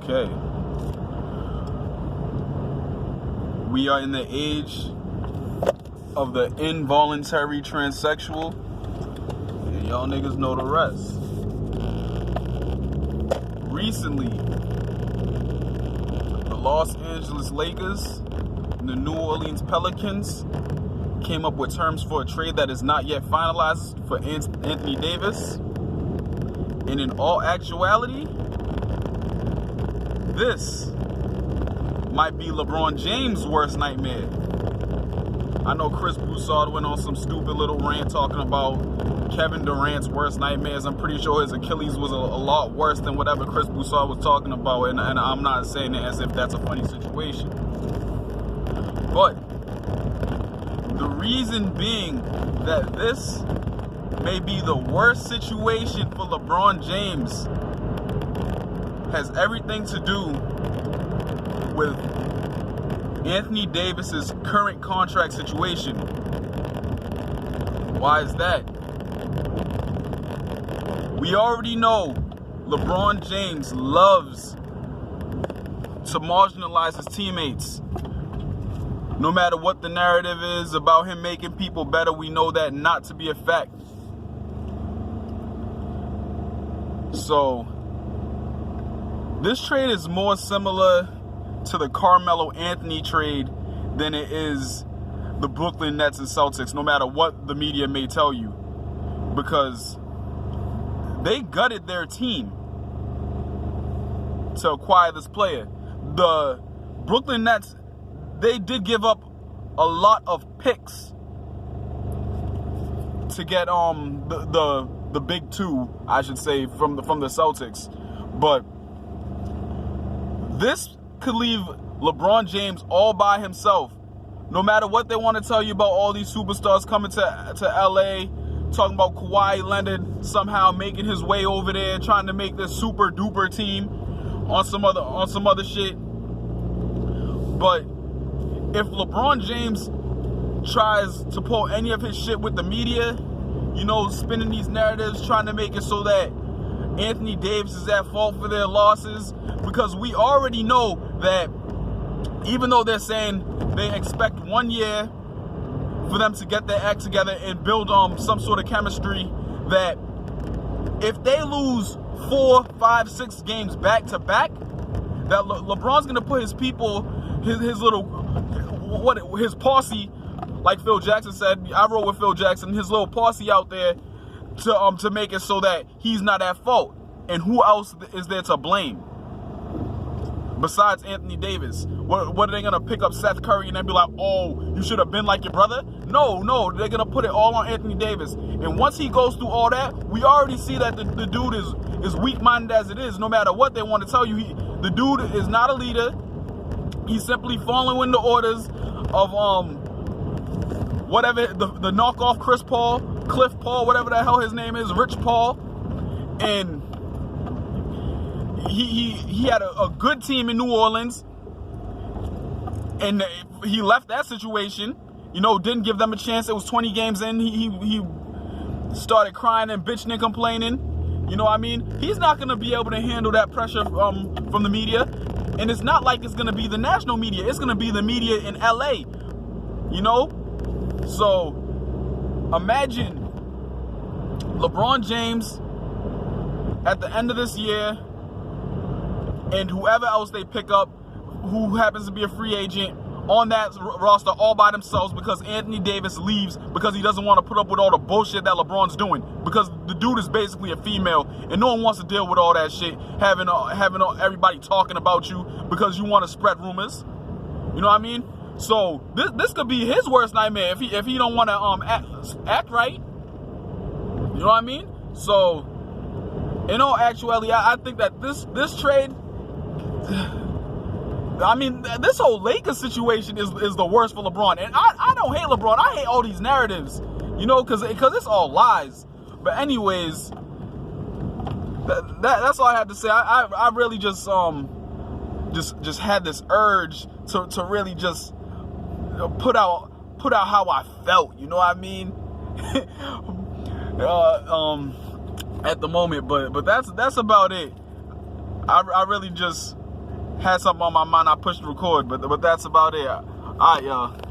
Okay. We are in the age of the involuntary transsexual. And y'all niggas know the rest. Recently, the Los Angeles Lakers and the New Orleans Pelicans came up with terms for a trade that is not yet finalized for Anthony Davis. And in all actuality, this might be LeBron James' worst nightmare. I know Chris Broussard went on some stupid little rant talking about Kevin Durant's worst nightmares. I'm pretty sure his Achilles was a lot worse than whatever Chris Broussard was talking about, and I'm not saying it as if that's a funny situation. But the reason being that this may be the worst situation for LeBron James has everything to do with Anthony Davis's current contract situation. Why is that? We already know LeBron James loves to marginalize his teammates. No matter what the narrative is about him making people better, we know that not to be a fact. So, this trade is more similar to the Carmelo Anthony trade than it is the Brooklyn Nets and Celtics, no matter what the media may tell you. Because they gutted their team to acquire this player. The Brooklyn Nets, they did give up a lot of picks to get the big two, I should say, from the Celtics. But this could leave LeBron James all by himself. No matter what they want to tell you about all these superstars coming to LA, talking about Kawhi Leonard somehow making his way over there, trying to make this super duper team on some other shit. But if LeBron James tries to pull any of his shit with the media, you know, spinning these narratives, trying to make it so that Anthony Davis is at fault for their losses, because we already know that even though they're saying they expect 1 year for them to get their act together and build some sort of chemistry, that if they lose 4, 5, 6 games back to back, that LeBron's gonna put his people, his posse, like Phil Jackson said. I roll with Phil Jackson, his little posse out there to make it so that he's not at fault. And who else is there to blame besides Anthony Davis? What are they gonna pick up Seth Curry and then be like, oh, you should have been like your brother? No, they're gonna put it all on Anthony Davis. And once he goes through all that, we already see that the dude is weak-minded as it is. No matter what they want to tell you, the dude is not a leader. He's simply following the orders of whatever the knockoff Cliff Paul, whatever the hell his name is, Rich Paul. And he had a good team in New Orleans, and he left that situation, you know, didn't give them a chance. It was 20 games in, he started crying and bitching and complaining. You know what I mean? He's not going to be able to handle that pressure from the media. And it's not like it's going to be the national media. It's going to be the media in LA, you know? So imagine LeBron James at the end of this year, and whoever else they pick up who happens to be a free agent on that roster all by themselves, because Anthony Davis leaves because he doesn't want to put up with all the bullshit that LeBron's doing, because the dude is basically a female and no one wants to deal with all that shit, having everybody talking about you because you want to spread rumors. You know what I mean? So this could be his worst nightmare if he don't want to act right. You know what I mean? So in all actuality, I think that this trade, I mean, this whole Lakers situation is the worst for LeBron. And I don't hate LeBron. I hate all these narratives, you know, because it's all lies. But anyways, that's all I have to say. I really just had this urge to really just put out how I felt. You know what I mean? At the moment, but that's about it. I really just had something on my mind, I pushed record, but that's about it. All right, y'all.